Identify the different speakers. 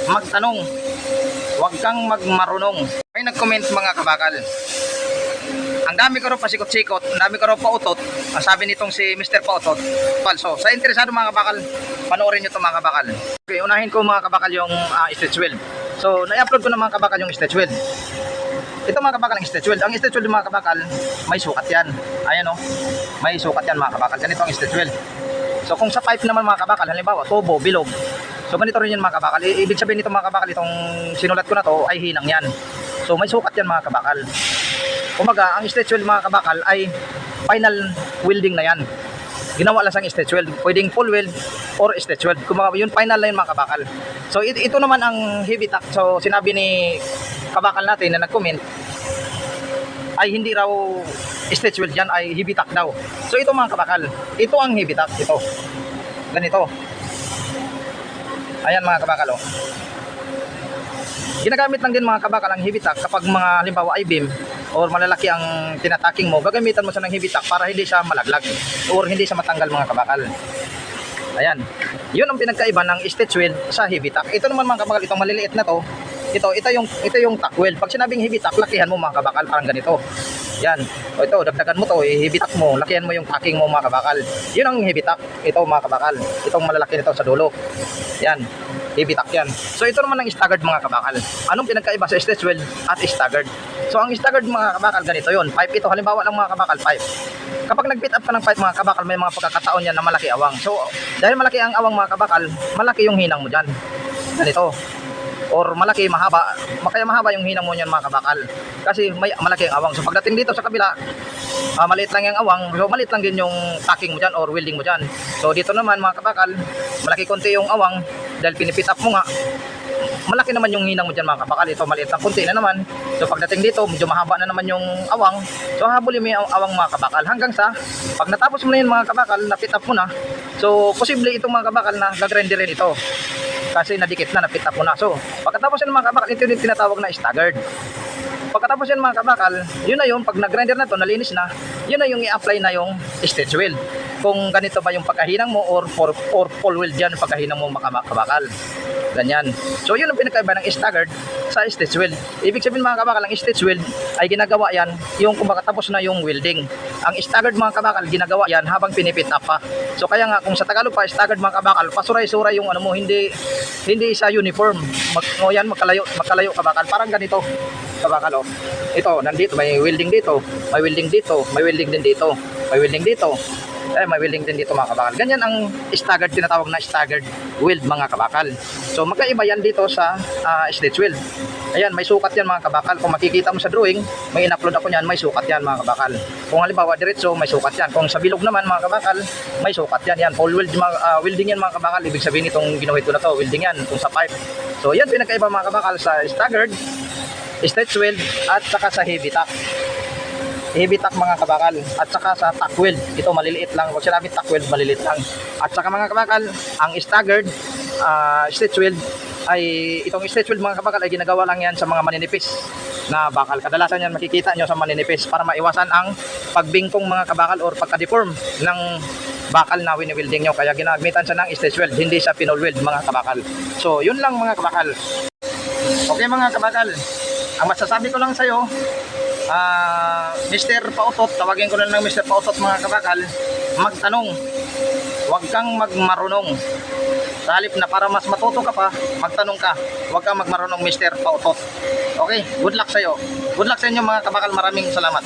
Speaker 1: magtanong, huwag kang magmarunong. May nag-comment mga kabakal. Ang dami ko rin pasikot-sikot, ang dami ko rin pautot. Ang sabi nitong si Mr. Pautot, falso. Sa interesado mga kabakal, panoorin nyo ito mga kabakal. Okay, unahin ko mga kabakal yung stretch weld. So, na-upload ko na mga kabakal yung stretch weld. Ito mga kabakal ang stretch weld. Ang stretch weld mga kabakal, may sukat yan. Ayan o, may sukat yan mga kabakal. Ganito ang stretch weld. So, kung sa pipe naman mga kabakal, halimbawa, tubo, bilog. So, ganito rin yan mga kabakal. Ibig sabihin nito mga kabakal, itong sinulat ko na to ay hinang yan. So, may sukat yan mga kabakal. Kumaga, ang stretch weld mga kabakal ay final welding na yan. Ginawa lang sang stretch weld. Pwedeng full weld or stretch weld. Kumaga, yun final na yun mga kabakal. So, ito naman ang heavy tack. So, sinabi ni kabakal natin na nag-comment ay hindi raw stretch weld yan, ay heavy tack daw. So, ito mga kabakal. Ito ang heavy tack. Ito. Ganito. Ayan mga kabakal oh. Ginagamit lang din mga kabakal ang heavy tack kapag mga halimbawa I-beam or malalaki ang tinataking mo, gagamitan mo siya ng heavy tack para hindi siya malaglag or hindi siya matanggal mga kabakal. Ayan. Yun ang pinagkaiba ng stretch weld sa heavy tack. Ito naman mga kabakal, itong maliliit na to, ito yung tack weld. Pag sinabing heavy tack, lakihan mo mga kabakal, parang ganito. Yan. O ito, dagdagan mo to, heavy tack mo, lakihan mo yung tacking mo mga kabakal. Yun ang heavy tack. Ito mga kabakal. Itong malalaki nito sa dulo. Yan. Heavy tack yan. So ito naman ang staggered mga kabakal. Anong pinagkaiba sa stretch weld at staggered? So ang staggered mga kabakal ganito yun. Pipe ito, halimbawa lang mga kabakal, pipe. Kapag nag-fit up ka ng pipe mga kabakal, may mga pagkakataon yan na malaki awang. So dahil malaki ang awang mga kabakal, malaki yung hinang mo dyan. Ganito. Or malaki, mahaba. Kaya mahaba yung hinang mo yan mga kabakal. Kasi may malaki ang awang. So pagdating dito sa kabila, maliit lang yung awang. So maliit lang din yung tacking mo dyan or welding mo dyan. So dito naman mga kabakal, malaki konti yung awang. Dahil pinipit up mo nga, malaki naman yung hinang mo dyan mga kabakal. Ito maliit lang konti na naman. So pagdating dito, medyo mahaba na naman yung awang. So habulin mo yung awang mga kabakal. Hanggang sa, pag natapos mo na yun mga kabakal, na-fit up mo na. So posible itong mga kabakal na gagrinder rin ito. Kasi nadikit na, na-fit up mo na. So pagkatapos yun mga kabakal, ito yung tinatawag na staggered. Pagkatapos yan mga kabakal, yun na yung pag nag-grinder na to, nalinis na, yun na yung i-apply na yung stretch weld. Kung ganito ba yung pagkahinang mo or full weld yan pagkahinang mo mga kabakal. Ganyan. So yun ang pinakaiba ng staggered sa stretch weld. Ibig sabihin mga kabakal, ang stretch weld ay ginagawa yan yung kumbaga tapos na yung welding. Ang staggered mga kabakal, ginagawa yan habang pinipit up pa. So kaya nga kung sa Tagalog pa, staggered mga kabakal, pasuray-suray yung ano mo, hindi sa uniform. Magkalayo kabakal. Parang ganito kabakal oh. Ito, nandito, may welding dito, may welding dito, may welding din dito, may welding dito. May welding din dito mga kabakal. Ganyan ang staggered, tinatawag na staggered weld mga kabakal. So magkaiba yan dito sa stretch weld. Ayan, may sukat yan mga kabakal. Kung makikita mo sa drawing, may in-upload ako niyan, may sukat yan mga kabakal. Kung halimbawa diretso, may sukat yan. Kung sa bilog naman mga kabakal, may sukat yan. Yan, full weld, welding yan mga kabakal. Ibig sabihin itong ginuhit ko na to, welding yan, kung sa pipe. So yan pinakaiba mga kabakal sa staggered, stretch weld at saka sa heavy tack. Heavy tack mga kabakal at saka sa tack weld. Ito maliliit lang. Kung sinabi tack weld, maliliit lang. At saka mga kabakal, ang staggered stretch weld ay itong stretch weld mga kabakal ay ginagawa lang yan sa mga maninipis na bakal. Kadalasan yan makikita nyo sa maninipis para maiwasan ang pagbingkong mga kabakal or pagka-deform ng bakal na wini-welding nyo. Kaya ginamitan siya ng stretch weld, hindi sa pinol weld mga kabakal. So yun lang mga kabakal. Okay mga kabakal, ang masasabi ko lang sa'yo, Mr. Pautot, tawagin ko na lang Mr. Pautot mga kabakal, magtanong, huwag kang magmarunong. Sa halip na para mas matuto ka pa, magtanong ka, huwag kang magmarunong Mr. Pautot. Okay, good luck sa'yo. Good luck sa inyo mga kabakal, maraming salamat.